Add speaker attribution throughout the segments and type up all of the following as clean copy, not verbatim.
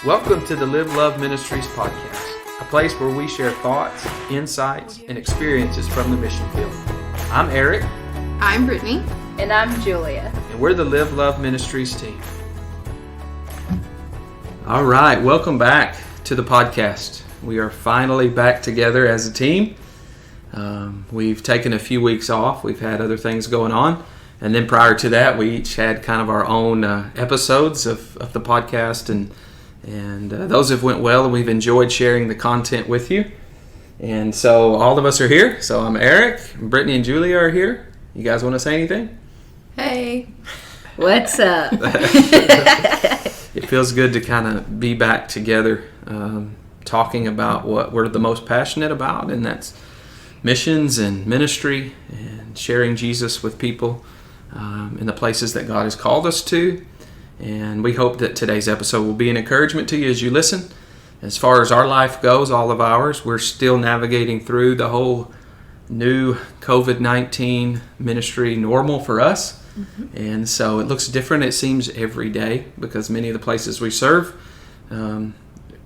Speaker 1: Welcome to the Live Love Ministries podcast, a place where we share thoughts, insights, and experiences from the mission field. I'm Eric.
Speaker 2: I'm Brittany.
Speaker 3: And I'm Julia.
Speaker 1: And we're the Live Love Ministries team. All right, welcome back to the podcast. We are finally back together as a team. We've taken a few weeks off. We've had other things going on. And then prior to that, we each had kind of our own episodes of the podcast, and those have went well, and we've enjoyed sharing the content with you. And so all of us are here. So I'm Eric, Brittany and Julia are here. You guys want to say anything?
Speaker 2: Hey.
Speaker 3: What's up?
Speaker 1: It feels good to kind of be back together, talking about what we're the most passionate about, and that's missions and ministry and sharing Jesus with people in the places that God has called us to. And we hope that today's episode will be an encouragement to you as you listen. As far as our life goes, all of ours, we're still navigating through the whole new COVID-19 ministry normal for us. Mm-hmm. And so it looks different, it seems, every day, because many of the places we serve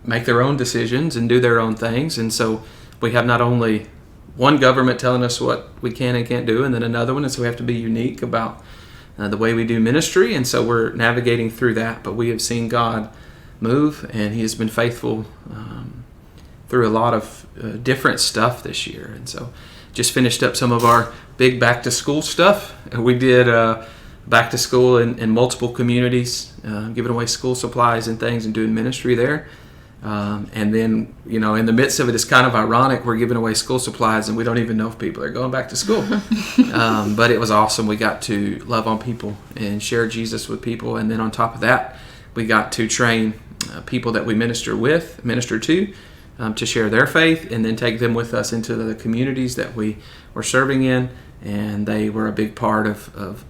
Speaker 1: make their own decisions and do their own things. And so we have not only one government telling us what we can and can't do, and then another one, and so we have to be unique about the way we do ministry, and so we're navigating through that. But we have seen God move, and He has been faithful through a lot of different stuff this year. And so just finished up some of our big back-to-school stuff. We did back to school in multiple communities, giving away school supplies and things and doing ministry there. And then, you know, in the midst of it, it's kind of ironic. We're giving away school supplies and we don't even know if people are going back to school. But it was awesome. We got to love on people and share Jesus with people. And then on top of that, we got to train people that we minister to share their faith, and then take them with us into the communities that we were serving in. And they were a big part of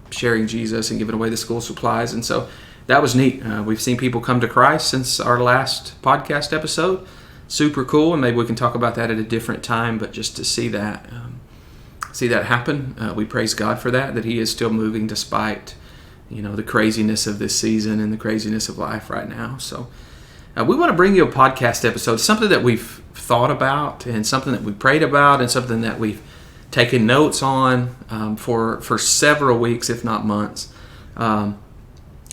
Speaker 1: sharing Jesus and giving away the school supplies. And so that was neat. We've seen people come to Christ since our last podcast episode. Super cool, and maybe we can talk about that at a different time. But just to see that happen, we praise God for that He is still moving despite, you know, the craziness of this season and the craziness of life right now. So we want to bring you a podcast episode, something that we've thought about, and something that we prayed about, and something that we've taken notes on for several weeks, if not months.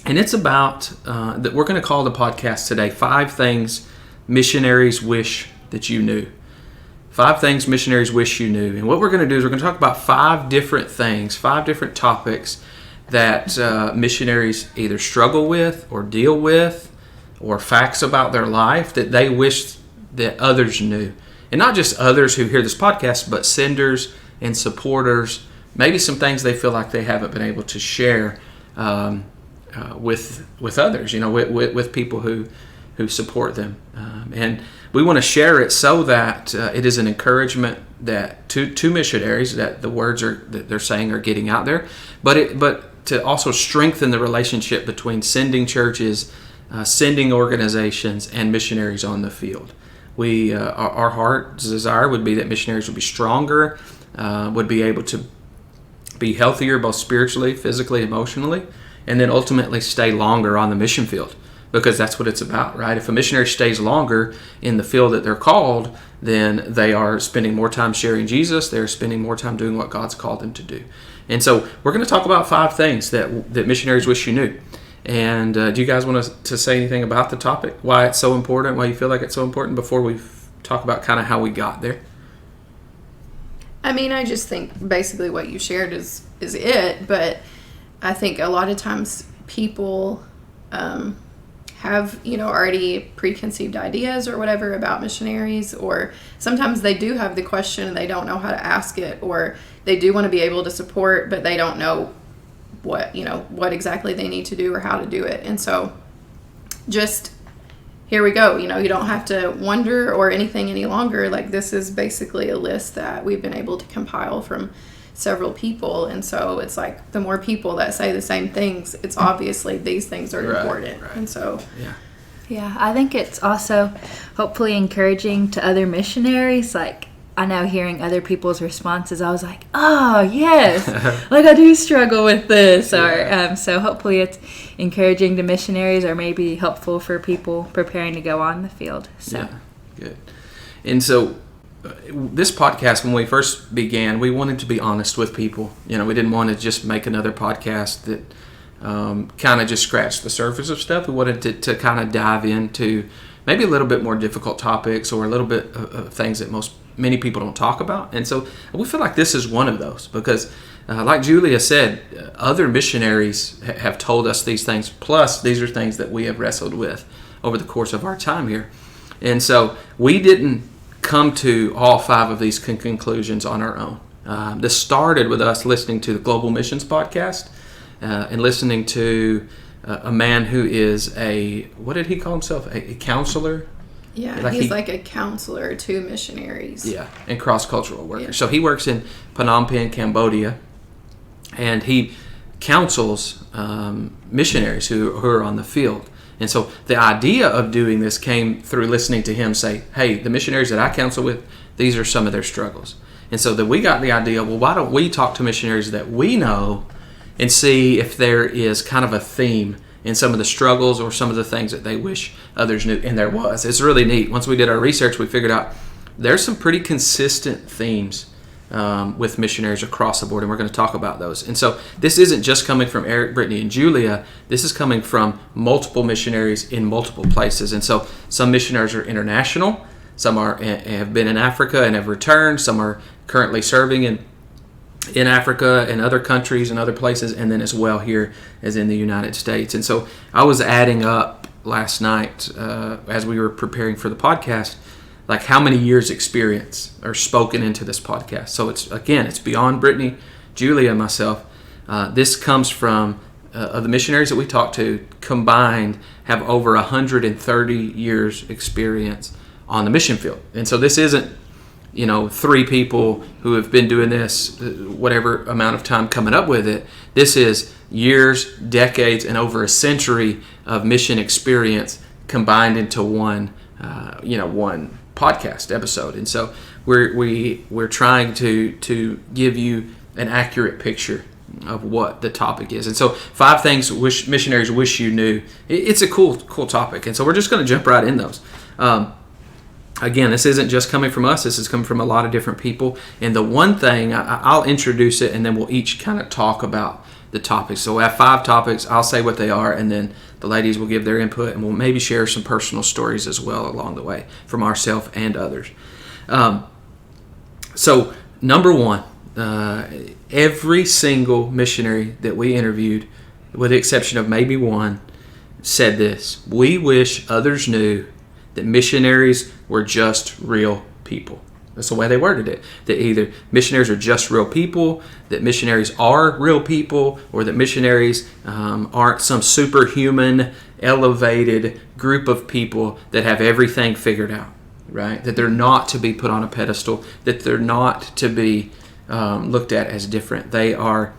Speaker 1: And it's about, that we're going to call the podcast today, 5 Things Missionaries Wish That You Knew. 5 Things Missionaries Wish You Knew. And what we're going to do is we're going to talk about 5 different things, 5 different topics that missionaries either struggle with or deal with, or facts about their life that they wish that others knew. And not just others who hear this podcast, but senders and supporters, maybe some things they feel like they haven't been able to share with others, you know, with people who support them, and we want to share it so that it is an encouragement that to missionaries, that the words that they're saying are getting out there, but to also strengthen the relationship between sending churches, sending organizations, and missionaries on the field. Our heart's desire would be that missionaries would be stronger, would be able to be healthier, both spiritually, physically, emotionally, and then ultimately stay longer on the mission field, because that's what it's about, right? If a missionary stays longer in the field that they're called, then they are spending more time sharing Jesus, they're spending more time doing what God's called them to do. And so we're going to talk about 5 things that missionaries wish you knew. And do you guys want to say anything about the topic, why it's so important, why you feel like it's so important, before we talk about kind of how we got there?
Speaker 2: I mean, I just think basically what you shared is it, but I think a lot of times people have, you know, already preconceived ideas or whatever about missionaries, or sometimes they do have the question and they don't know how to ask it, or they do want to be able to support, but they don't know what exactly they need to do or how to do it. And so just here we go, you know, you don't have to wonder or anything any longer. Like, this is basically a list that we've been able to compile from several people, and so it's like the more people that say the same things, it's obviously these things are important. Right. And so
Speaker 3: yeah, I think it's also hopefully encouraging to other missionaries. Like, I know hearing other people's responses, I was like, oh, yes, like I do struggle with this.
Speaker 1: Yeah.
Speaker 3: Or so hopefully it's encouraging to missionaries or maybe helpful for people preparing to go on the field. So.
Speaker 1: Yeah, good. And so this podcast, when we first began, we wanted to be honest with people. You know, we didn't want to just make another podcast that kind of just scratched the surface of stuff. We wanted to kind of dive into maybe a little bit more difficult topics or a little bit of things that many people don't talk about. And so we feel like this is one of those because, like Julia said, other missionaries have told us these things. Plus, these are things that we have wrestled with over the course of our time here. And so we didn't come to all 5 of these conclusions on our own. This started with us listening to the Global Missions podcast and listening to a man who is what did he call himself? A counselor?
Speaker 2: Yeah, he's like a counselor to missionaries.
Speaker 1: Yeah, and cross-cultural workers.
Speaker 2: Yeah.
Speaker 1: So he works in Phnom Penh, Cambodia, and he counsels missionaries who are on the field. And so the idea of doing this came through listening to him say, hey, the missionaries that I counsel with, these are some of their struggles. And so that we got the idea, well, why don't we talk to missionaries that we know and see if there is kind of a theme in some of the struggles or some of the things that they wish others knew. And there was. It's really neat. Once we did our research, we figured out there's some pretty consistent themes with missionaries across the board, and we're going to talk about those. And so this isn't just coming from Eric, Brittany, and Julia. This is coming from multiple missionaries in multiple places. And so some missionaries are international. Some have been in Africa and have returned. Some are currently serving in Africa and other countries and other places, and then as well here as in the United States. And so I was adding up last night as we were preparing for the podcast, like how many years experience are spoken into this podcast. So it's beyond Brittany, Julia, and myself. This comes from of the missionaries that we talked to combined have over 130 years experience on the mission field. And so this isn't 3 people who have been doing this whatever amount of time coming up with it. This is years, decades, and over a century of mission experience combined into one podcast episode. And so we're trying to give you an accurate picture of what the topic is. And so 5 things missionaries wish you knew. It's a cool topic. And so we're just going to jump right in those. Again, this isn't just coming from us. This is coming from a lot of different people. And the one thing, I'll introduce it, and then we'll each kind of talk about the topics. So we have 5 topics. I'll say what they are, and then the ladies will give their input, and we'll maybe share some personal stories as well along the way from ourselves and others. So number 1, every single missionary that we interviewed, with the exception of maybe one, said this: we wish others knew that missionaries were just real people. That's the way they worded it. That either missionaries are just real people, that missionaries are real people, or that missionaries aren't some superhuman, elevated group of people that have everything figured out, right? That they're not to be put on a pedestal, that they're not to be looked at as different. They are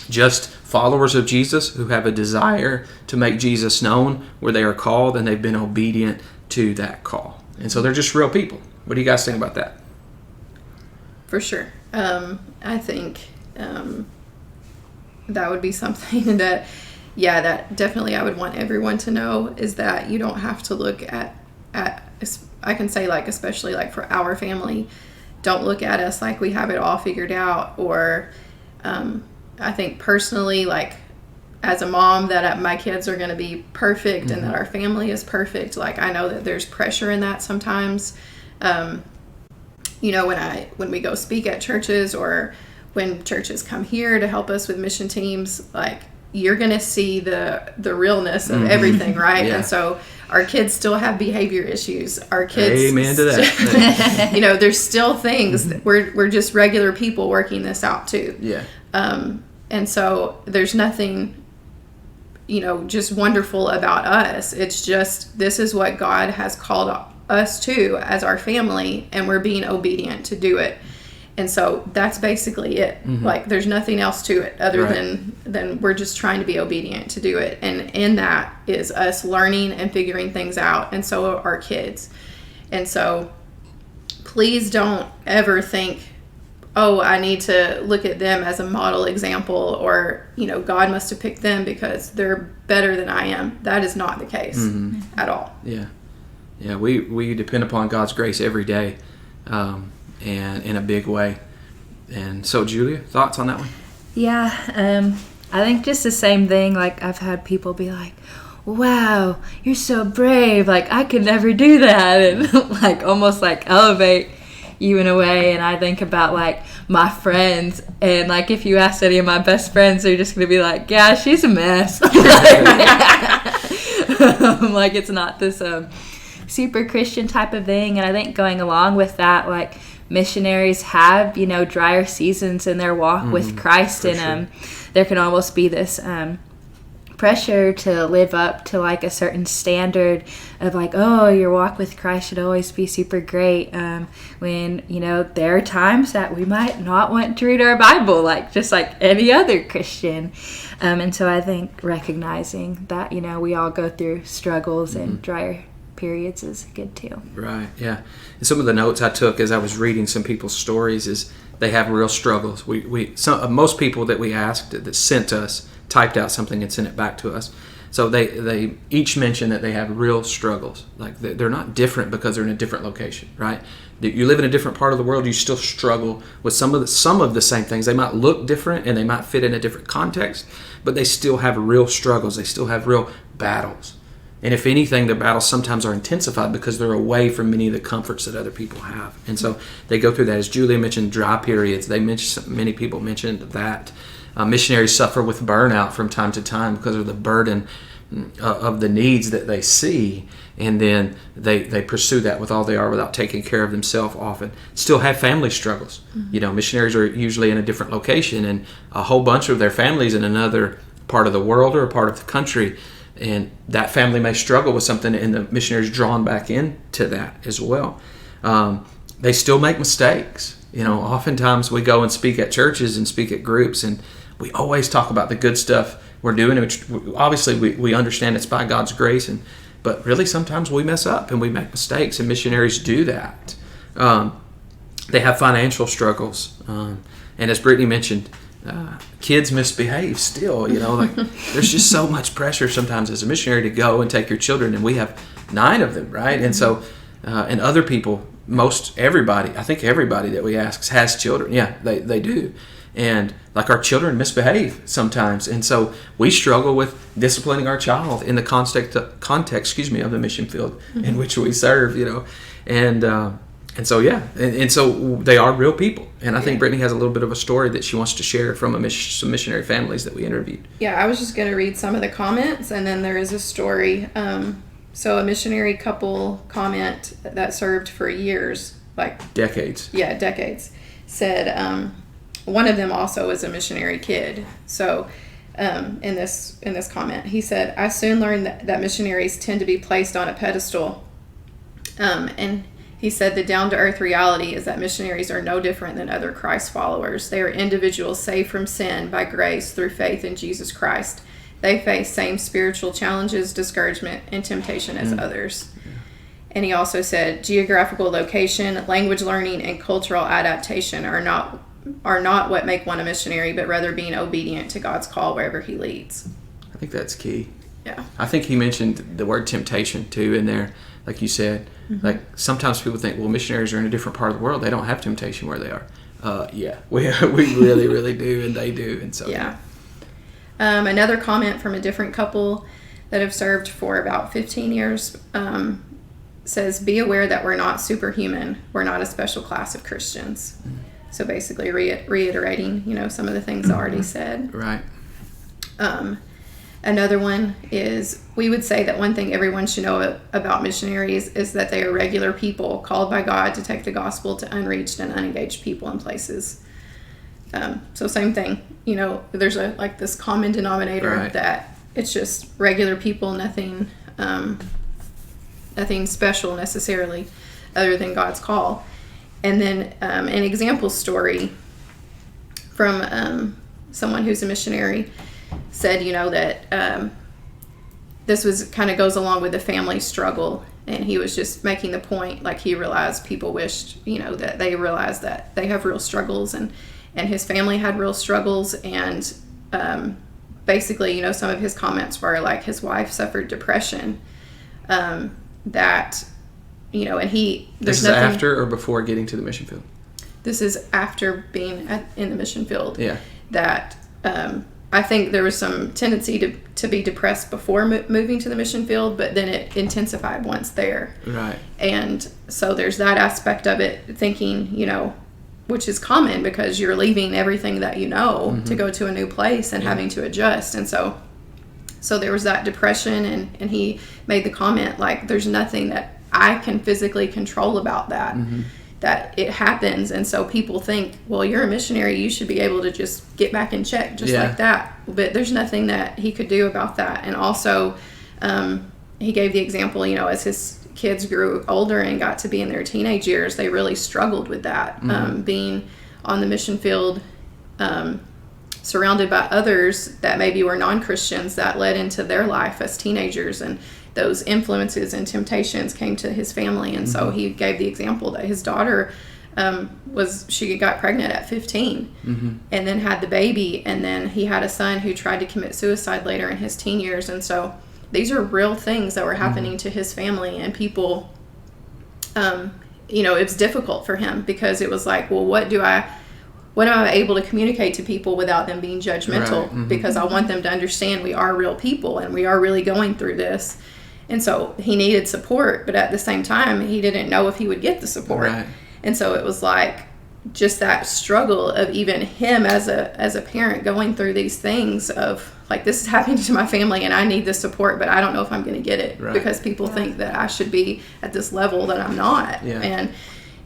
Speaker 1: just followers of Jesus who have a desire to make Jesus known where they are called, and they've been obedient to that call. And so they're just real people. What do you guys think about that?
Speaker 2: For sure. I think that would be something that definitely I would want everyone to know, is that you don't have to look at I can say, like, especially like for our family, don't look at us like we have it all figured out, or I think personally, like, as a mom, that my kids are going to be perfect, mm-hmm. and that our family is perfect. Like, I know that there's pressure in that sometimes. When we go speak at churches, or when churches come here to help us with mission teams, like, you're going to see the realness of mm-hmm. everything, right? Yeah. And so our kids still have behavior issues. Our kids,
Speaker 1: amen to that.
Speaker 2: There's still things that we're just regular people working this out too.
Speaker 1: Yeah.
Speaker 2: And so there's nothing, just wonderful about us. It's just, this is what God has called us to as our family, and we're being obedient to do it. And so that's basically it. Mm-hmm. Like, there's nothing else to it other than we're just trying to be obedient to do it. And in that is us learning and figuring things out. And so are our kids. And so please don't ever think, oh, I need to look at them as a model example, or, God must have picked them because they're better than I am. That is not the case at all.
Speaker 1: Yeah. Yeah, we depend upon God's grace every day, and in a big way. And so, Julia, thoughts on that one?
Speaker 3: Yeah, I think just the same thing. Like, I've had people be like, wow, you're so brave. Like, I could never do that. And like, almost like elevate you in a way. And I think about like my friends, and like if you ask any of my best friends, they're just going to be like, yeah, she's a mess. Like, it's not this super Christian type of thing. And I think going along with that, like, missionaries have, drier seasons in their walk with Christ, and there can almost be this pressure to live up to like a certain standard of like, oh, your walk with Christ should always be super great, when there are times that we might not want to read our Bible like just like any other Christian, and so I think recognizing that we all go through struggles and drier periods is good too.
Speaker 1: Right, yeah. And some of the notes I took as I was reading some people's stories is they have real struggles. Most people that we asked that sent us typed out something and sent it back to us. So they each mentioned that they have real struggles. Like, they're not different because they're in a different location, right? You live in a different part of the world, you still struggle with some of the same things. They might look different and they might fit in a different context, but they still have real struggles. They still have real battles. And if anything, the battles sometimes are intensified because they're away from many of the comforts that other people have. And so they go through that. As Julia mentioned, dry periods. Many people mentioned that. Missionaries suffer with burnout from time to time because of the burden of the needs that they see. And then they pursue that with all they are without taking care of themselves often. Still have family struggles. Missionaries are usually in a different location, and a whole bunch of their families in another part of the world or a part of the country. And that family may struggle with something, and the missionary is drawn back into that as well. They still make mistakes. Oftentimes we go and speak at churches and speak at groups, and we always talk about the good stuff we're doing, which obviously we understand it's by God's grace, but really sometimes we mess up and we make mistakes, and missionaries do that. They have financial struggles, and as Brittany mentioned, kids misbehave still. There's just so much pressure sometimes as a missionary to go and take your children, and we have 9 of them, right? And so and other people, I think everybody that we ask has children. Yeah, they do. And like, our children misbehave sometimes, and so we struggle with disciplining our child in the context of the mission field in which we serve, and so and so they are real people. And I think Brittany has a little bit of a story that she wants to share from some missionary families that we interviewed.
Speaker 2: Yeah, I was just going to read some of the comments, and then there is a story. So a missionary couple comment that served for years, like
Speaker 1: decades.
Speaker 2: Yeah, decades. Said one of them also was a missionary kid. So in this comment, he said, "I soon learned that missionaries tend to be placed on a pedestal." And he said the down-to-earth reality is that missionaries are no different than other Christ followers. They are individuals saved from sin by grace through faith in Jesus Christ. They face same spiritual challenges, discouragement, and temptation as others. Yeah. And he also said geographical location, language learning, and cultural adaptation are not what make one a missionary, but rather being obedient to God's call wherever he leads.
Speaker 1: I think that's key.
Speaker 2: Yeah.
Speaker 1: I think he mentioned the word temptation too in there, like you said. Like, sometimes people think, well, missionaries are in a different part of the world. They don't have temptation where they are. Yeah, we really, really do, and they do. And so
Speaker 2: yeah. Another comment from a different couple that have served for about 15 years says, be aware that we're not superhuman. We're not a special class of Christians. So basically reiterating, some of the things already said.
Speaker 1: Right.
Speaker 2: Another one is, we would say that one thing everyone should know about missionaries is that they are regular people called by God to take the gospel to unreached and unengaged people and places. So same thing, there's this common denominator, right, that it's just regular people, nothing special necessarily other than God's call. And then an example story from someone who's a missionary said, that this was kind of goes along with the family struggle. And he was just making the point, like, he realized people wished, that they realized that they have real struggles, and his family had real struggles. And basically, some of his comments were like his wife suffered depression, that, and
Speaker 1: This is after or before getting to the mission field?
Speaker 2: This is after being in the mission field.
Speaker 1: Yeah.
Speaker 2: That I think there was some tendency to be depressed before moving to the mission field, but then it intensified once there.
Speaker 1: Right.
Speaker 2: And so there's that aspect of it, thinking, which is common because you're leaving everything that to go to a new place and having to adjust. And so there was that depression, and he made the comment, like, there's nothing that I can physically control about that. That it happens. And so people think, well, you're a missionary, you should be able to just get back in check just like that. But there's nothing that he could do about that. And also, he gave the example, as his kids grew older and got to be in their teenage years, they really struggled with that. Being on the mission field, surrounded by others that maybe were non-Christians, that led into their life as teenagers, and those influences and temptations came to his family. And so he gave the example that his daughter she got pregnant at 15 and then had the baby, and then he had a son who tried to commit suicide later in his teen years. And so these are real things that were happening to his family, and people, it's difficult for him, because it was like, well, what am I able to communicate to people without them being judgmental?
Speaker 1: Right.
Speaker 2: Because I want them to understand we are real people and we are really going through this. And so he needed support, but at the same time, he didn't know if he would get the support.
Speaker 1: Right.
Speaker 2: And so it was like just that struggle of even him as a parent going through these things of, like, this is happening to my family and I need the support, but I don't know if I'm going to get it.
Speaker 1: Right.
Speaker 2: Because people think that I should be at this level that I'm not.
Speaker 1: Yeah.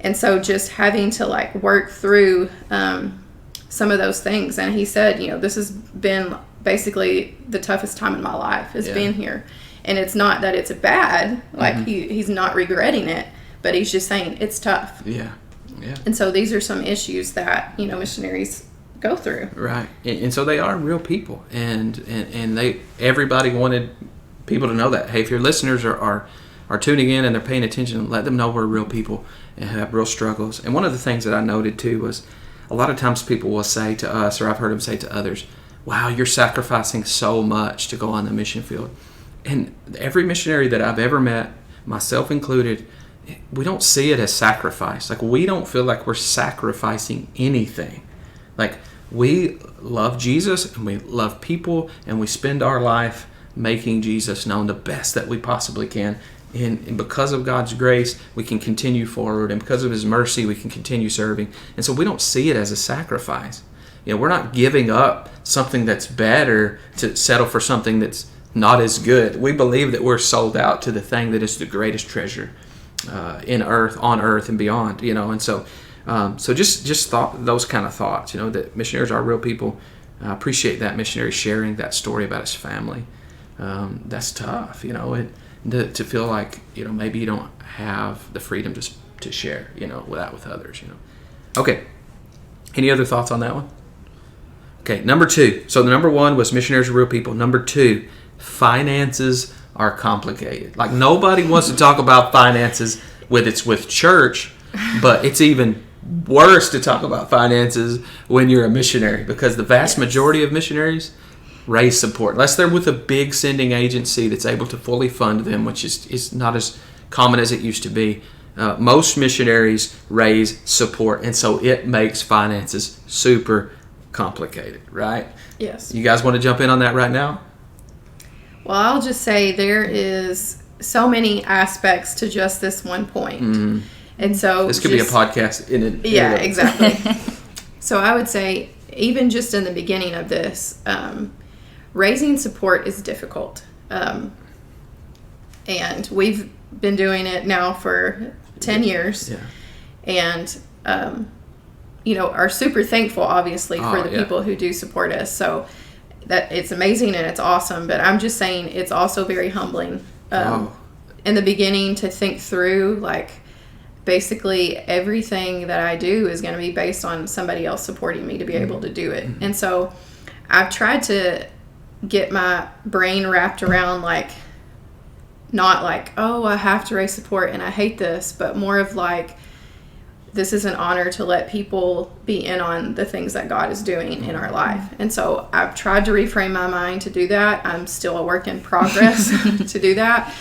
Speaker 2: And so just having to, like, work through some of those things. And he said, this has been basically the toughest time in my life is being here. And it's not that it's bad, like he's not regretting it, but he's just saying it's tough.
Speaker 1: Yeah. Yeah.
Speaker 2: And so these are some issues that, missionaries go through.
Speaker 1: Right. And so they are real people. And everybody wanted people to know that. Hey, if your listeners are tuning in and they're paying attention, let them know we're real people and have real struggles. And one of the things that I noted too was a lot of times people will say to us, or I've heard them say to others, wow, you're sacrificing so much to go on the mission field. And every missionary that I've ever met, myself included, we don't see it as sacrifice. Like, we don't feel like we're sacrificing anything. Like, we love Jesus and we love people, and we spend our life making Jesus known the best that we possibly can. And because of God's grace, we can continue forward. And because of His mercy, we can continue serving. And so we don't see it as a sacrifice. We're not giving up something that's better to settle for something that's not as good. We believe that we're sold out to the thing that is the greatest treasure on earth and beyond. And so just those kind of thoughts. That missionaries are real people. I appreciate that missionary sharing that story about his family. That's tough. To feel like maybe you don't have the freedom to share that with others. Okay. Any other thoughts on that one? Okay, number 2. So the number 1 was missionaries are real people. Number 2, finances are complicated. Like, nobody wants to talk about finances with church, but it's even worse to talk about finances when you're a missionary, because the vast majority of missionaries raise support, unless they're with a big sending agency that's able to fully fund them, which is not as common as it used to be. Most missionaries raise support, and so it makes finances super complicated, right?
Speaker 2: Yes.
Speaker 1: You guys want to jump in on that right now?
Speaker 2: Well, I'll just say there is so many aspects to just this one point. And so
Speaker 1: this could be a podcast in it.
Speaker 2: Yeah, exactly. So I would say, even just in the beginning of this, raising support is difficult. And we've been doing it now for 10 years.
Speaker 1: Yeah.
Speaker 2: And, are super thankful, obviously, for the people who do support us. So that it's amazing and it's awesome. But I'm just saying it's also very humbling in the beginning to think through, like, basically everything that I do is going to be based on somebody else supporting me to be able to do it. And so I've tried to get my brain wrapped around, like, not like, oh, I have to raise support and I hate this, but more of like, this is an honor to let people be in on the things that God is doing in our life. And so I've tried to reframe my mind to do that. I'm still a work in progress to do that.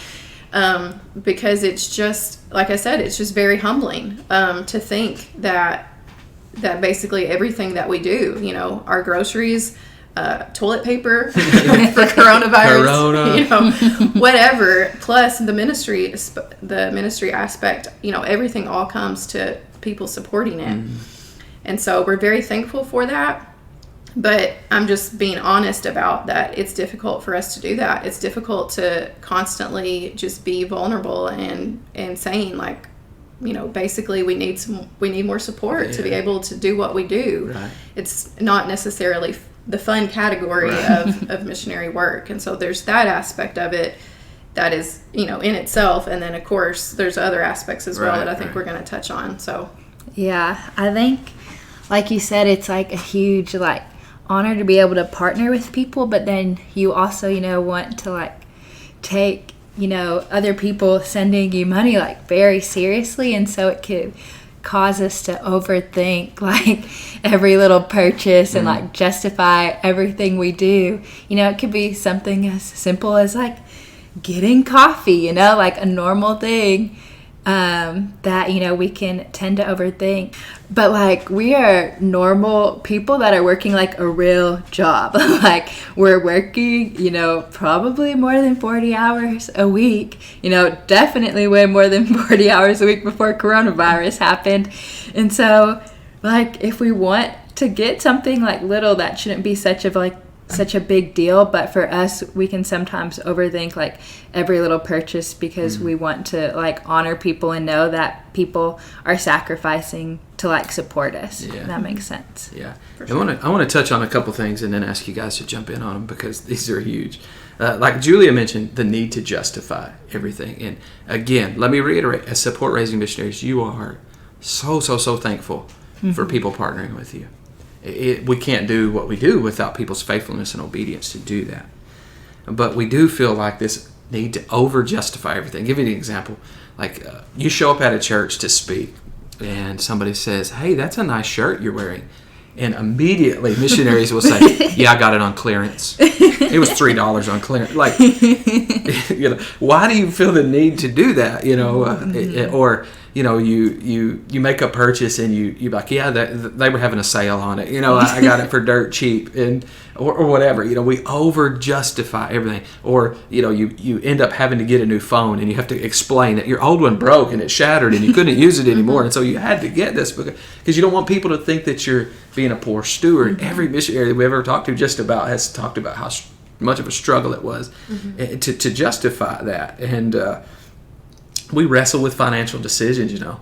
Speaker 2: Because it's just, like I said, it's just very humbling to think that basically everything that we do, you know, our groceries, toilet paper for coronavirus, you know, whatever, plus the ministry aspect, you know, everything all comes to people supporting it. And so we're very thankful for that. But I'm just being honest about that. It's difficult for us to do that. It's difficult to constantly just be vulnerable and saying, like, you know, basically we need more support to be able to do what we do. Right. It's not necessarily the fun category of missionary work. And so there's that aspect of it that is, you know, in itself. And then of course there's other aspects as well that I think we're going to touch on. So
Speaker 3: yeah, I think, like you said, it's like a huge, like, honor to be able to partner with people, but then you also, you know, want to, like, take, you know, other people sending you money, like, very seriously. And so it could cause us to overthink, like, every little purchase and, like, justify everything we do. You know, it could be something as simple as, like, getting coffee, you know, like a normal thing that, you know, we can tend to overthink. But, like, we are normal people that are working, like, a real job. Like, we're working, you know, probably more than 40 hours a week. You know, definitely way more than 40 hours a week before coronavirus happened. And so, like, if we want to get something, like, little, that shouldn't be such a big deal. But for us, we can sometimes overthink, like, every little purchase because we want to, like, honor people and know that people are sacrificing to, like, support us. Yeah. That makes sense.
Speaker 1: Yeah. Sure. I want to touch on a couple things and then ask you guys to jump in on them because these are huge. Like Julia mentioned, the need to justify everything. And again, let me reiterate, as support raising missionaries, you are so thankful for people partnering with you. We can't do what we do without people's faithfulness and obedience to do that. But we do feel like this need to over-justify everything. Give you an example. Like, you show up at a church to speak, and somebody says, hey, that's a nice shirt you're wearing. And immediately, missionaries will say, yeah, I got it on clearance. It was $3 on clearance. Like, you know, why do you feel the need to do that? You know, or, you know, you make a purchase and you're like, yeah, they were having a sale on it. You know, I got it for dirt cheap and or whatever. You know, we over justify everything. Or, you know, you end up having to get a new phone and you have to explain that your old one broke and it shattered and you couldn't use it anymore. And so you had to get this because you don't want people to think that you're being a poor steward. Every missionary that we ever talked to just about has talked about how much of a struggle it was to justify that. And we wrestle with financial decisions, you know.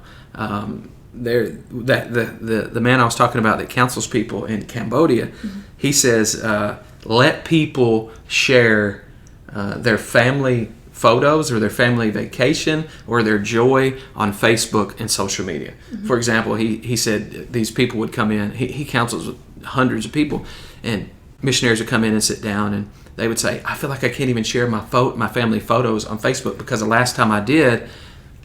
Speaker 1: The man I was talking about that counsels people in Cambodia, he says, let people share their family photos or their family vacation or their joy on Facebook and social media. For example, he said these people would come in, he counsels with hundreds of people, and missionaries would come in and sit down and they would say, I feel like I can't even share my family photos on Facebook because the last time I did,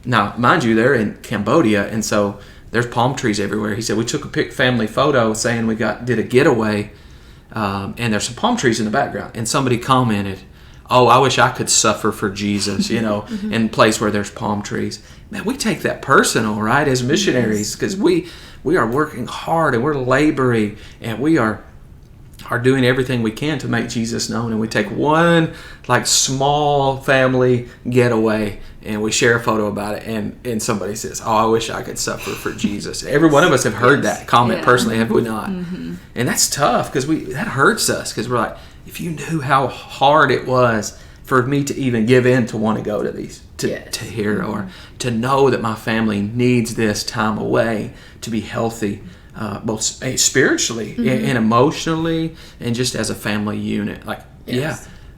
Speaker 1: now mind you, they're in Cambodia and so there's palm trees everywhere. He said we took a family photo saying we did a getaway and there's some palm trees in the background, and somebody commented, oh, I wish I could suffer for Jesus, you know, in a place where there's palm trees. Man, we take that personal, right, as missionaries, because we are working hard and we're laboring and we are doing everything we can to make Jesus known, and we take one like small family getaway and we share a photo about it, and somebody says, oh, I wish I could suffer for Jesus. Every one of us have heard that comment personally, have we not? And that's tough because that hurts us, because we're like, if you knew how hard it was for me to even give in to want to go to these, to hear, or to know that my family needs this time away to be healthy, both spiritually and emotionally, and just as a family unit. Like,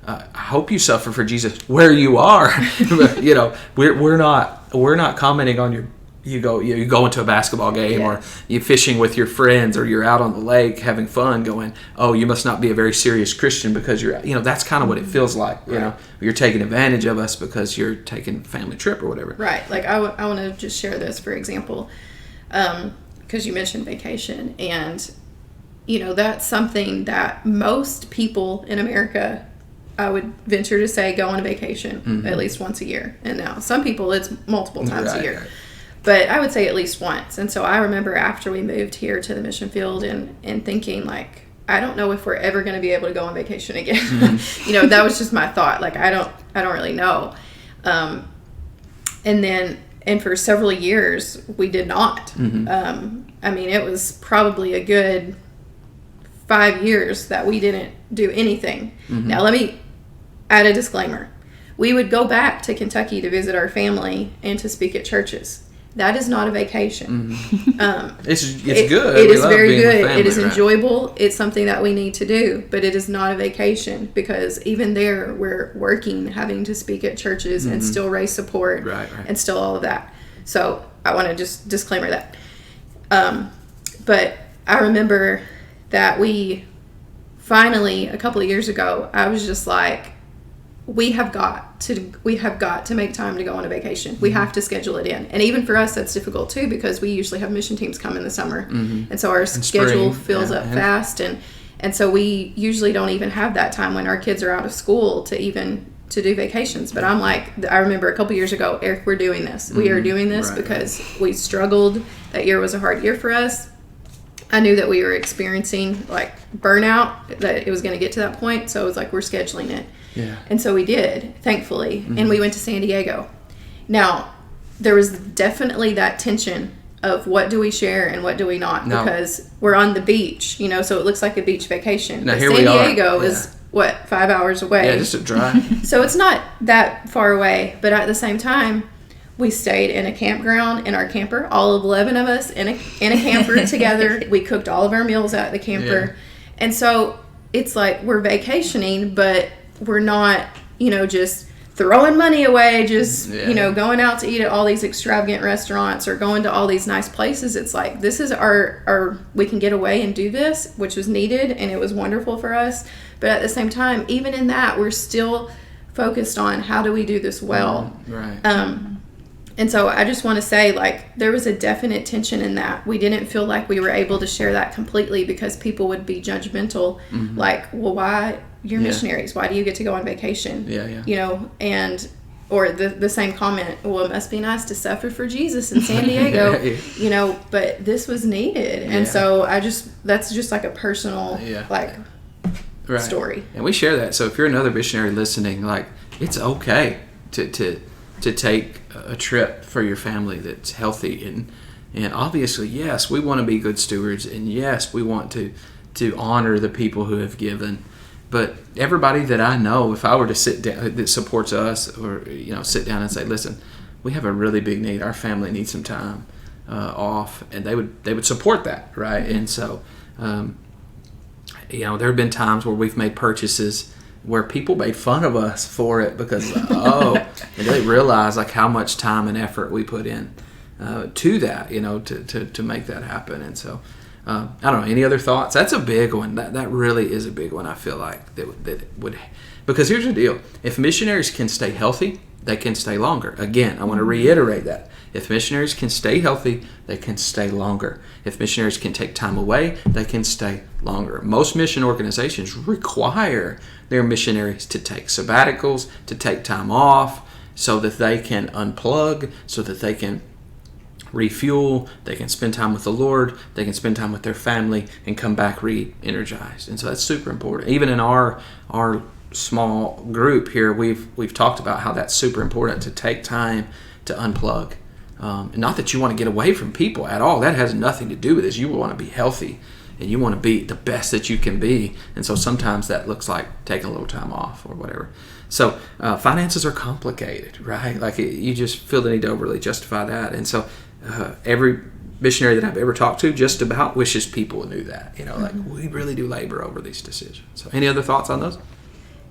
Speaker 1: I hope you suffer for Jesus where you are. But, you know, we're not commenting on you go into a basketball game,
Speaker 2: Yeah.
Speaker 1: or you're fishing with your friends, or you're out on the lake having fun, going, oh, you must not be a very serious Christian because you're, that's kind of what it feels like. You're taking advantage of us because you're taking a family trip or whatever.
Speaker 2: Right. Like I want to just share this, for example, because you mentioned vacation, and that's something that most people in America, I would venture to say, go on a vacation at least once a year. And now some people it's multiple times a year. Right. But I would say at least once. And so I remember after we moved here to the mission field and thinking, like, I don't know if we're ever going to be able to go on vacation again. That was just my thought. Like, I don't really know. And for several years, we did not. It was probably a good 5 years that we didn't do anything. Now, let me add a disclaimer. We would go back to Kentucky to visit our family and to speak at churches. That is not a vacation.
Speaker 1: It's good.
Speaker 2: It is very good. Family, it is enjoyable. It's something that we need to do, but it is not a vacation, because even there we're working, having to speak at churches and still raise support and still all of that. So I want to just disclaimer that. But I remember that we finally, a couple of years ago, I was just like, we have got to make time to go on a vacation. We have to schedule it in. And even for us, that's difficult too, because we usually have mission teams come in the summer. And so our schedule fills up fast. And so we usually don't even have that time when our kids are out of school to do vacations. But I'm like, I remember a couple years ago, Eric, we're doing this. We are doing this because we struggled. That year was a hard year for us. I knew that we were experiencing like burnout, that it was going to get to that point. So it was like, we're scheduling it. Yeah. And so we did, thankfully. And we went to San Diego. Now, there was definitely that tension of what do we share and what do we not, because we're on the beach, so it looks like a beach vacation.
Speaker 1: Now,
Speaker 2: but
Speaker 1: here
Speaker 2: San
Speaker 1: we are.
Speaker 2: Diego is, 5 hours away?
Speaker 1: Yeah, just a drive.
Speaker 2: So it's not that far away. But at the same time, we stayed in a campground in our camper, all 11 of us in a camper together. We cooked all of our meals at the camper. Yeah. And so it's like we're vacationing, but we're not, just throwing money away, just, going out to eat at all these extravagant restaurants or going to all these nice places. It's like, this is our we can get away and do this, which was needed, and it was wonderful for us. But at the same time, even in that, we're still focused on how do we do this well. And so I just want to say, like, there was a definite tension in that. We didn't feel like we were able to share that completely because people would be judgmental. Like, well, why? You're missionaries. Why do you get to go on vacation? Or the same comment, well, it must be nice to suffer for Jesus in San Diego, but this was needed. And so that's just like a personal, story.
Speaker 1: And we share that. So if you're another missionary listening, like, it's okay to take a trip for your family that's healthy, and obviously, yes, we want to be good stewards, and yes, we want to honor the people who have given. But everybody that I know, if I were to sit down, that supports us, or sit down and say, listen, we have a really big need, our family needs some time off, and they would support that, right? And so there have been times where we've made purchases where people made fun of us for it because, and they realize like how much time and effort we put in to that, to make that happen. And so, I don't know, any other thoughts? That's a big one. That really is a big one, I feel like, that would, because here's the deal. If missionaries can stay healthy, they can stay longer. Again, I want to reiterate that. If missionaries can stay healthy, they can stay longer. If missionaries can take time away, they can stay longer. Most mission organizations require their missionaries to take sabbaticals, to take time off, so that they can unplug, so that they can refuel, they can spend time with the Lord, they can spend time with their family, and come back re-energized. And so that's super important. Even in our small group here, we've talked about how that's super important, to take time to unplug. Not that you want to get away from people at all. That has nothing to do with this. You want to be healthy, and you want to be the best that you can be. And so sometimes that looks like taking a little time off or whatever. So finances are complicated, right? Like you just feel the need to overly justify that. And so every missionary that I've ever talked to just about wishes people knew that. Like we really do labor over these decisions. So any other thoughts on those?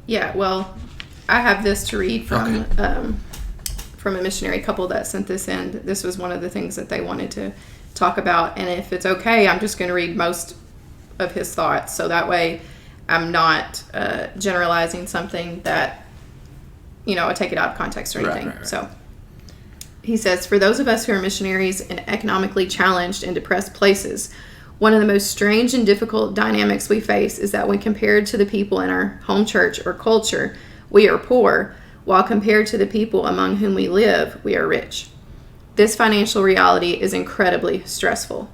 Speaker 2: Yeah, well, I have this to read from from a missionary couple that sent this in. This was one of the things that they wanted to talk about. And if it's okay, I'm just going to read most of his thoughts. So that way I'm not generalizing something that, I take it out of context or anything.
Speaker 1: Right.
Speaker 2: So he says, for those of us who are missionaries in economically challenged and depressed places, one of the most strange and difficult dynamics we face is that when compared to the people in our home church or culture, we are poor, while compared to the people among whom we live, we are rich. This financial reality is incredibly stressful.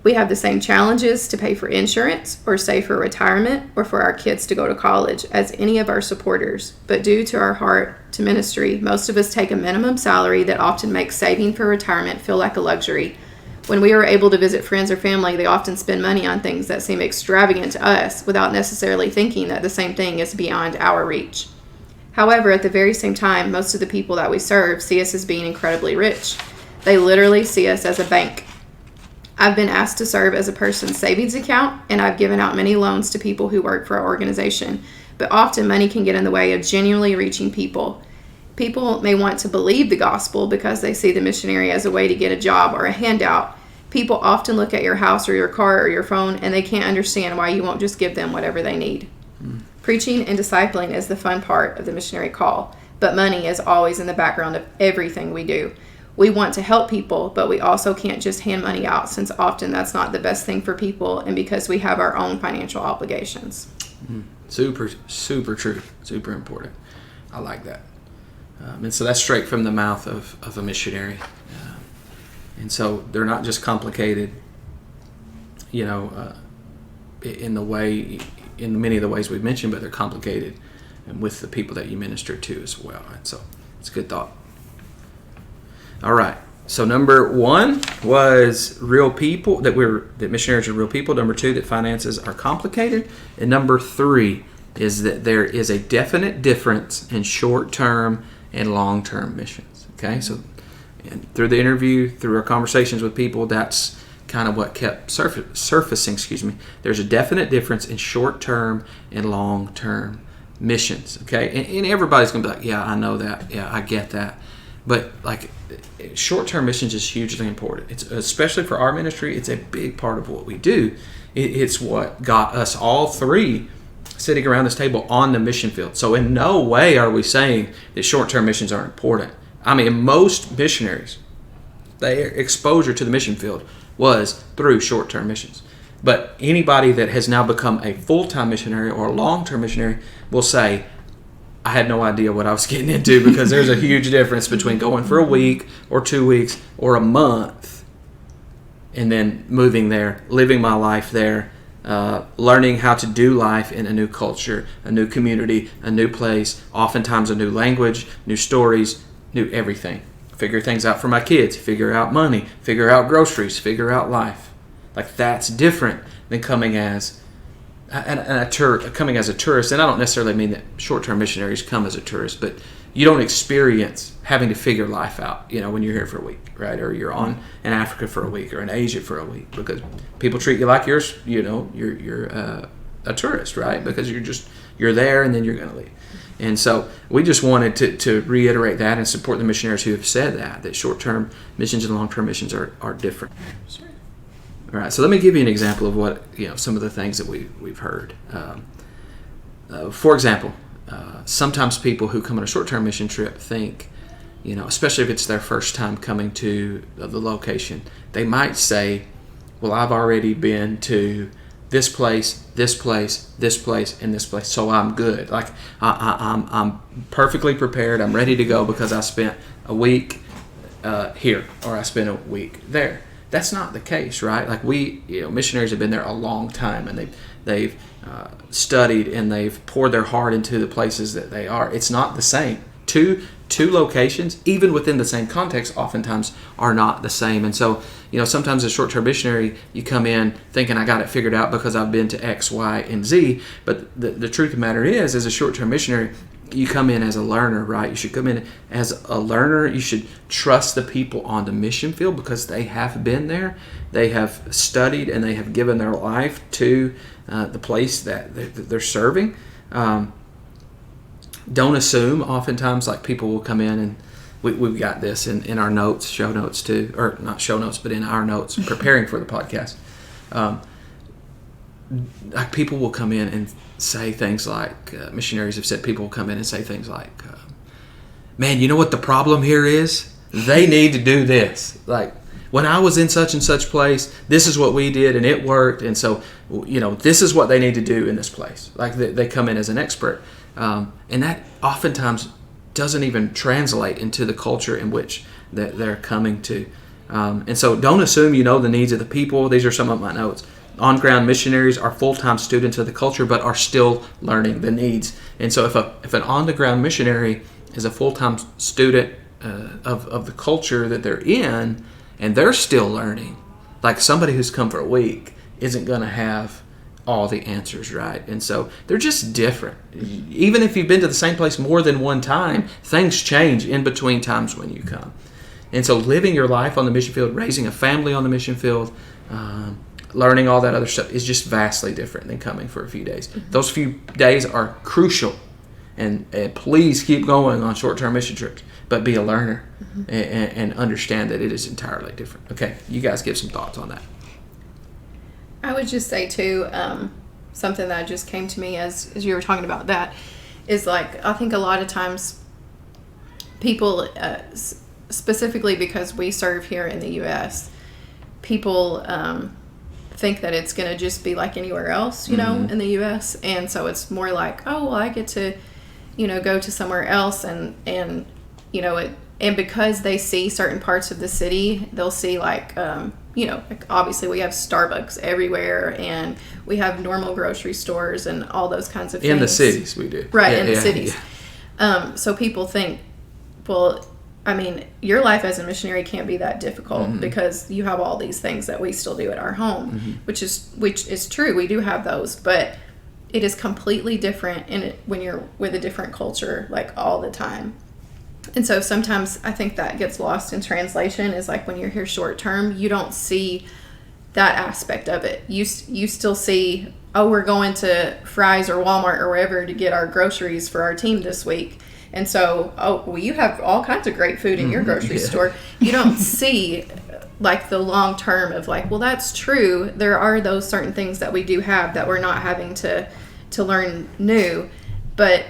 Speaker 2: We have the same challenges to pay for insurance or save for retirement or for our kids to go to college as any of our supporters, but due to our heart to ministry, most of us take a minimum salary that often makes saving for retirement feel like a luxury. When we are able to visit friends or family, they often spend money on things that seem extravagant to us without necessarily thinking that the same thing is beyond our reach. However, at the very same time, most of the people that we serve see us as being incredibly rich. They literally see us as a bank. I've been asked to serve as a person's savings account, and I've given out many loans to people who work for our organization, but often money can get in the way of genuinely reaching people. People may want to believe the gospel because they see the missionary as a way to get a job or a handout. People often look at your house or your car or your phone, and they can't understand why you won't just give them whatever they need. Preaching and discipling is the fun part of the missionary call, but money is always in the background of everything we do. We want to help people, but we also can't just hand money out, since often that's not the best thing for people, and because we have our own financial obligations.
Speaker 1: Super, super true. Super important. I like that. And so that's straight from the mouth of a missionary. And so they're not just complicated, in many of the ways we've mentioned, but they're complicated and with the people that you minister to as well. And so it's a good thought. All right. So number 1 was real people, that missionaries are real people. Number 2, that finances are complicated. And number 3 is that there is a definite difference in short-term and long-term missions. Okay. So through the interview, through our conversations with people, that's kind of what kept surfacing. There's a definite difference in short-term and long-term missions. Okay. And everybody's going to be like, yeah, I know that. Yeah, I get that. But like short-term missions is hugely important. It's especially for our ministry. It's a big part of what we do. It's what got us all 3 sitting around this table on the mission field. So in no way are we saying that short-term missions aren't important. I mean, most missionaries, their exposure to the mission field was through short-term missions. But anybody that has now become a full-time missionary or a long-term missionary will say, I had no idea what I was getting into, because there's a huge difference between going for a week or 2 weeks or a month and then moving there, living my life there, learning how to do life in a new culture, a new community, a new place, oftentimes a new language, new stories, new everything. Figure things out for my kids, figure out money, figure out groceries, figure out life. Like, that's different than coming as a tourist. And I don't necessarily mean that short-term missionaries come as a tourist, but you don't experience having to figure life out, when you're here for a week, right? Or you're in Africa for a week or in Asia for a week, because people treat you like you're a tourist, right? Because you're there and then you're going to leave. And so we just wanted to reiterate that and support the missionaries who have said that short-term missions and long-term missions are different. Sure. All right, so let me give you an example of what, some of the things that we've heard. For example, sometimes people who come on a short-term mission trip think, especially if it's their first time coming to the location, they might say, well, I've already been to this place, this place, this place, and this place, so I'm good. Like, I'm perfectly prepared. I'm ready to go because I spent a week here, or I spent a week there. That's not the case, right? Like, missionaries have been there a long time, and they've studied and they've poured their heart into the places that they are. It's not the same. Two locations, even within the same context, oftentimes are not the same. And so, sometimes as a short-term missionary, you come in thinking I got it figured out because I've been to X, Y, and Z. But the truth of the matter is, as a short-term missionary, you come in as a learner, right? You should come in as a learner. You should trust the people on the mission field because they have been there. They have studied and they have given their life to the place that they're serving. Don't assume. Oftentimes, like, people will come in we've got this in our notes, show notes too, or not show notes, but in our notes preparing for the podcast. Like people will come in and say things like, missionaries have said, people will come in and say things like, man, you know what the problem here is? They need to do this. Like, when I was in such and such place, this is what we did and it worked. And so, this is what they need to do in this place. Like they come in as an expert. And that oftentimes doesn't even translate into the culture in which they're coming to. And so don't assume you know the needs of the people. These are some of my notes. On-ground missionaries are full-time students of the culture, but are still learning the needs. And so if an on-the-ground missionary is a full-time student of the culture that they're in, and they're still learning, like somebody who's come for a week isn't going to have all the answers, right? And so they're just different. Even if you've been to the same place more than one time, things change in between times when you come. And so living your life on the mission field, raising a family on the mission field, learning all that other stuff is just vastly different than coming for a few days. Those few days are crucial. And please keep going on short-term mission trips, but be a learner and understand that it is entirely different. Okay, you guys give some thoughts on that.
Speaker 2: I would just say too, something that just came to me as you were talking about that is like, I think a lot of times people, specifically because we serve here in the U.S., people think that it's going to just be like anywhere else, in the U.S. And so it's more like, oh, well, I get to, go to somewhere else and and because they see certain parts of the city, they'll see like, like obviously we have Starbucks everywhere and we have normal grocery stores and all those kinds of things.
Speaker 1: In the cities we do.
Speaker 2: Right, in the cities. Yeah. So people think, well, I mean, your life as a missionary can't be that difficult because you have all these things that we still do at our home, which is true. We do have those, but it is completely different when you're with a different culture, like all the time. And so sometimes I think that gets lost in translation is like when you're here short term, you don't see that aspect of it. You still see, oh, we're going to Fry's or Walmart or wherever to get our groceries for our team this week. And so, oh, well, you have all kinds of great food in your grocery store. You don't see like the long term of like, well, that's true. There are those certain things that we do have that we're not having to learn new, but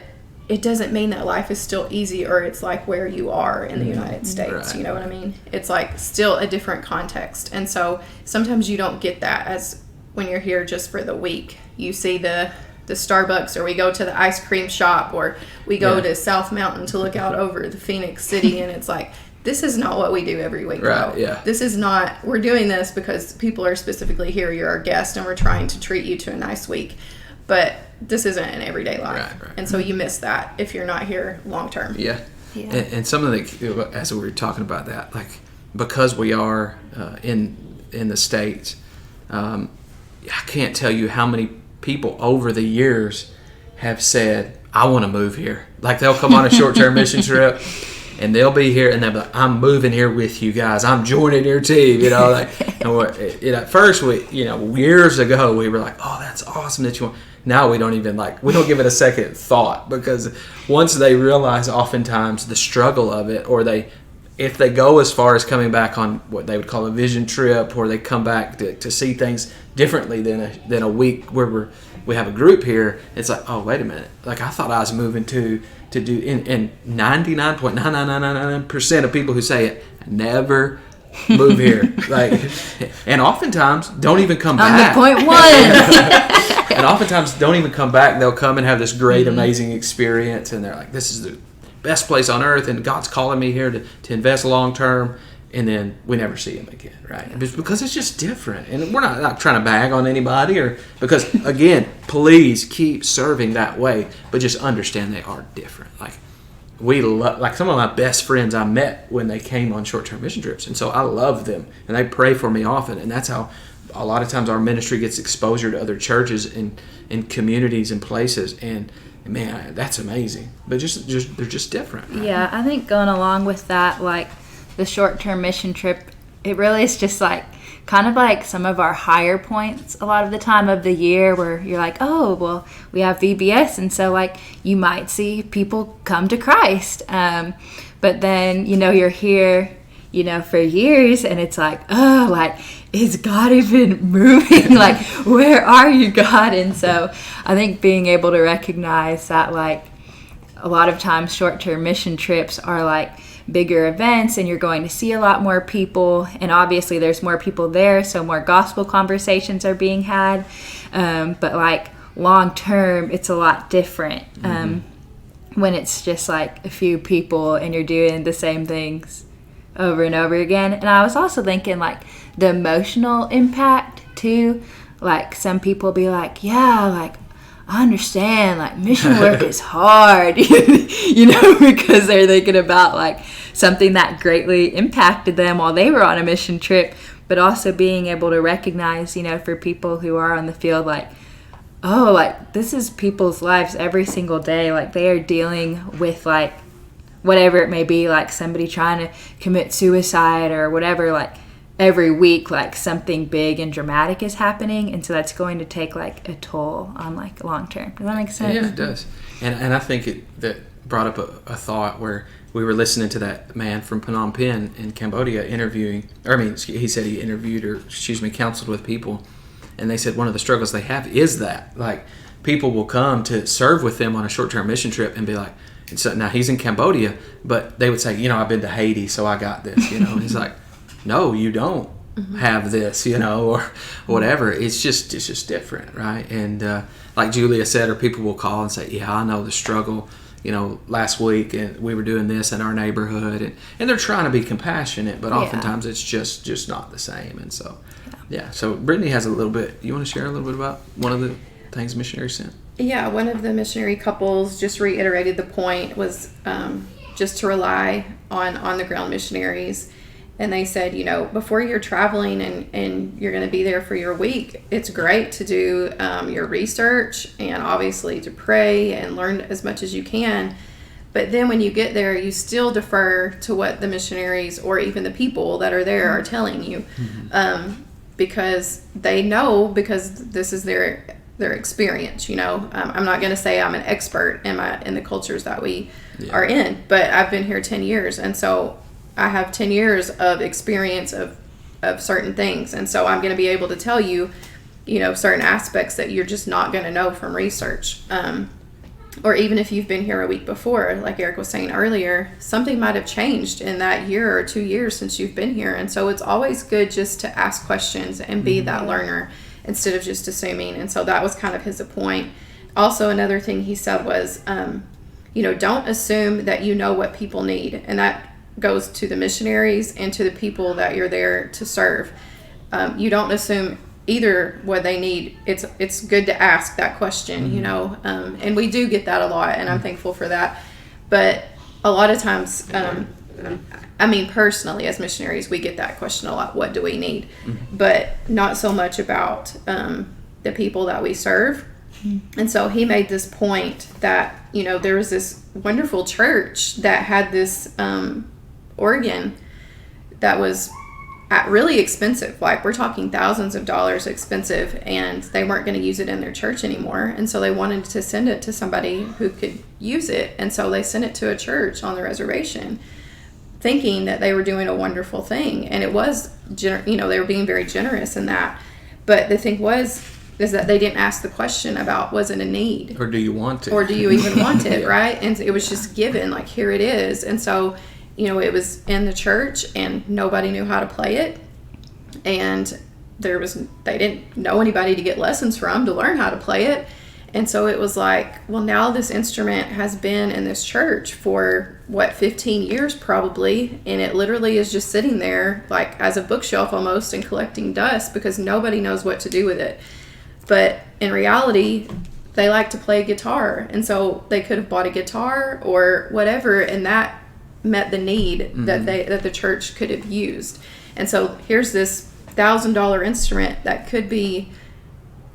Speaker 2: it doesn't mean that life is still easy or it's like where you are in the United States. Right. You know what I mean? It's like still a different context. And so sometimes you don't get that as when you're here just for the week. You see the Starbucks, or we go to the ice cream shop, or we go to South Mountain to look out over the Phoenix City, and it's like, this is not what we do every week.
Speaker 1: Right, yeah.
Speaker 2: This is not, we're doing this because people are specifically here, you're our guest, and we're trying to treat you to a nice week. But this isn't an everyday life. Right. And so you miss that if you're not here long term.
Speaker 1: Yeah. And some of the, as we were talking about that, like, because we are in the States, I can't tell you how many people over the years have said, I want to move here. Like, they'll come on a short-term mission trip and they'll be here and they'll be like, I'm moving here with you guys. I'm joining your team. At first, years ago, we were like, oh, that's awesome that you want. Now we don't even we don't give it a second thought, because once they realize oftentimes the struggle of it, or if they go as far as coming back on what they would call a vision trip, or they come back to see things differently than a week where we have a group here, it's like, oh, wait a minute. Like, I thought I was moving to do, and 99.9999% of people who say it never move here. And oftentimes don't even come back.
Speaker 3: On the point one.
Speaker 1: And oftentimes don't even come back. They'll come and have this great, amazing experience, and they're like, this is the best place on earth, and God's calling me here to invest long term, and then we never see him again, right? Because it's just different. And we're not trying to bag on anybody, because again, please keep serving that way, but just understand they are different. Like some of my best friends I met when they came on short-term mission trips, and so I love them, and they pray for me often, and that's how a lot of times our ministry gets exposure to other churches and communities and places, and man, that's amazing. But just they're just different. Right?
Speaker 3: Yeah, I think going along with that, like the short-term mission trip it really is just like kind of like some of our higher points a lot of the time of the year where you're like, oh, well, we have VBS, and so like you might see people come to Christ. But then, you're here, for years, and it's like, oh, like, is God even moving? Like, where are you, God? And so I think being able to recognize that, like, a lot of times short-term mission trips are like bigger events, and you're going to see a lot more people, and obviously there's more people there, so more gospel conversations are being had. But like long term, it's a lot different when it's just like a few people and you're doing the same things over and over again. And I was also thinking like the emotional impact too. Like some people be like, yeah, like I understand, like mission work is hard, because they're thinking about like something that greatly impacted them while they were on a mission trip, but also being able to recognize, for people who are on the field, like, oh, like this is people's lives every single day. Like they are dealing with like whatever it may be, like somebody trying to commit suicide or whatever, like every week, like something big and dramatic is happening, and so that's going to take like a toll on like long term. Does that make sense?
Speaker 1: Yeah, it does. And I think that brought up a thought where we were listening to that man from Phnom Penh in Cambodia he said he counseled with people, and they said one of the struggles they have is that like people will come to serve with them on a short-term mission trip and be like, and so now he's in Cambodia, but they would say, I've been to Haiti, so I got this, and he's like, no, you don't have this, or whatever. It's just different, right? And like Julia said, or people will call and say, yeah, I know the struggle, last week and we were doing this in our neighborhood, and they're trying to be compassionate, but oftentimes it's just not the same. And so, so Brittany has a little bit. You want to share a little bit about one of the things Missionaries sent?
Speaker 2: Yeah, one of the missionary couples just reiterated the point was just to rely on the ground missionaries. And they said, before you're traveling and you're going to be there for your week, it's great to do your research and obviously to pray and learn as much as you can. But then when you get there, you still defer to what the missionaries or even the people that are there are telling you, because they know, because this is their experience. I'm not going to say I'm an expert in the cultures that we are in, but I've been here 10 years, and so I have 10 years of experience of certain things, and so I'm going to be able to tell you, certain aspects that you're just not going to know from research. Or even if you've been here a week before, like Eric was saying earlier, something might have changed in that year or 2 years since you've been here, and so it's always good just to ask questions and be that learner instead of just assuming. And so that was kind of his point. Also, another thing he said was, don't assume that you know what people need, and that goes to the missionaries and to the people that you're there to serve. You don't assume either what they need. It's good to ask that question, and we do get that a lot, and I'm thankful for that. But a lot of times, personally as missionaries, we get that question a lot, what do we need? But not so much about the people that we serve. And so he made this point that, there was this wonderful church that had this organ that was really expensive. Like, we're talking thousands of dollars expensive, and they weren't going to use it in their church anymore. And so they wanted to send it to somebody who could use it. And so they sent it to a church on the reservation, thinking that they were doing a wonderful thing. And it was, they were being very generous in that. But the thing is that they didn't ask the question about, was it a need?
Speaker 1: Or do you want it?
Speaker 2: Or do you even want it, right? And it was just given, like, here it is. And so, it was in the church, and nobody knew how to play it. And they didn't know anybody to get lessons from to learn how to play it. And so it was like, well, now this instrument has been in this church for 15 years probably, and it literally is just sitting there like as a bookshelf almost and collecting dust because nobody knows what to do with it. But in reality, they like to play guitar, and so they could have bought a guitar or whatever, and that met the need that the church could have used. And so here's this $1,000 instrument that could be,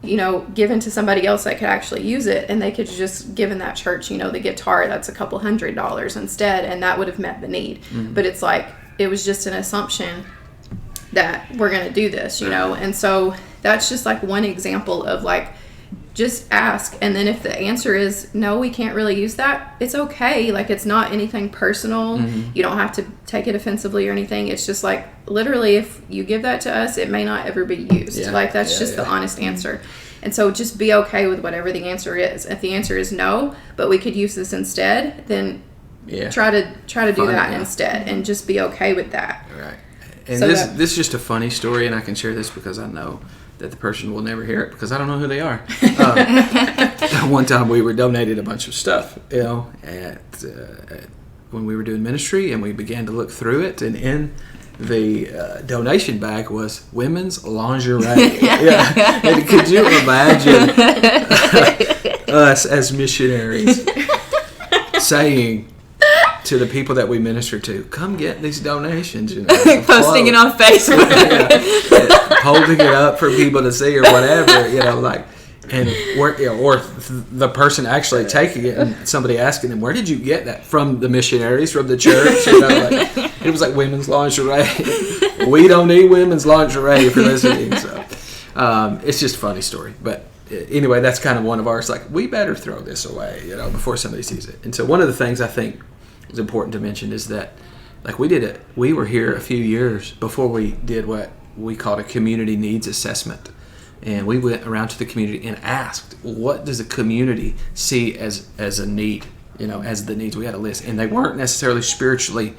Speaker 2: given to somebody else that could actually use it, and they could just given that church, the guitar that's a couple $100s instead, and that would have met the need. But it's like, it was just an assumption that we're going to do this, you know? And so that's just like one example of like, just ask. And then if the answer is no, we can't really use that, it's okay. Like, it's not anything personal. You don't have to take it offensively or anything. It's just like, literally, if you give that to us, it may not ever be used. Like, that's just the honest answer. And so just be okay with whatever the answer is. If the answer is no, but we could use this instead, then try to do that instead, and just be okay with that. Right.
Speaker 1: And so this is just a funny story, and I can share this because I know that the person will never hear it because I don't know who they are. One time we were donated a bunch of stuff, you know, when we were doing ministry, and we began to look through it, and in the donation bag was women's lingerie. And could you imagine us as missionaries saying to the people that we minister to, come get these donations, you know,
Speaker 3: posting it on Facebook,
Speaker 1: holding it up for people to see or whatever, you know, like, and or the person actually taking it and somebody asking them, where did you get that from? The missionaries, from the church, you know, like, it was like women's lingerie. We don't need women's lingerie if you're listening. So it's just a funny story, but anyway, that's kind of one of ours. Like, we better throw this away, you know, before somebody sees it. And so one of the things I think is important to mention is that, like, we were here a few years before we did what we called a community needs assessment. And we went around to the community and asked, what does the community see as a need, you know, as the needs? We had a list, and they weren't necessarily spiritually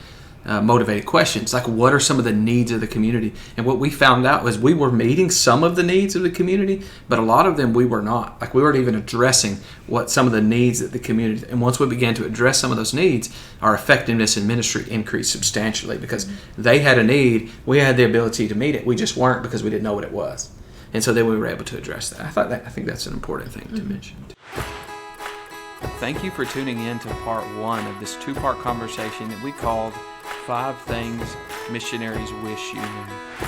Speaker 1: motivated questions. Like, what are some of the needs of the community? And what we found out was we were meeting some of the needs of the community, but a lot of them we were not. Like, we weren't even addressing what some of the needs that the community. And once we began to address some of those needs, our effectiveness in ministry increased substantially because they had a need. We had the ability to meet it. We just weren't because we didn't know what it was. And so then we were able to address that. I think that's an important thing to mention. Thank you for tuning in to part 1 of this 2-part conversation that we called 5 Things Missionaries Wish You Knew.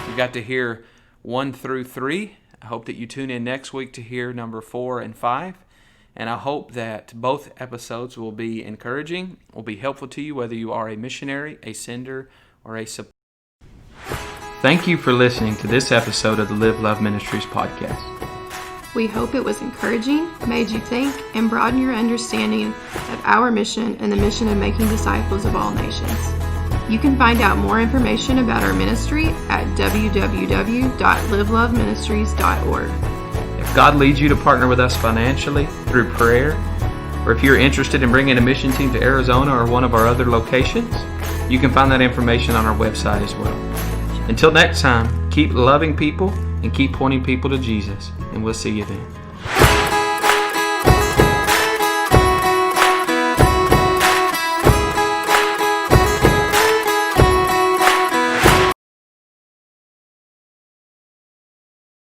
Speaker 1: You got to hear 1 through 3. I hope that you tune in next week to hear number 4 and 5. And I hope that both episodes will be encouraging, will be helpful to you, whether you are a missionary, a sender, or a supporter. Thank you for listening to this episode of the Live Love Ministries podcast.
Speaker 2: We hope it was encouraging, made you think, and broadened your understanding of our mission and the mission of making disciples of all nations. You can find out more information about our ministry at www.liveloveministries.org.
Speaker 1: If God leads you to partner with us financially through prayer, or if you're interested in bringing a mission team to Arizona or one of our other locations, you can find that information on our website as well. Until next time, keep loving people and keep pointing people to Jesus, and we'll see you then.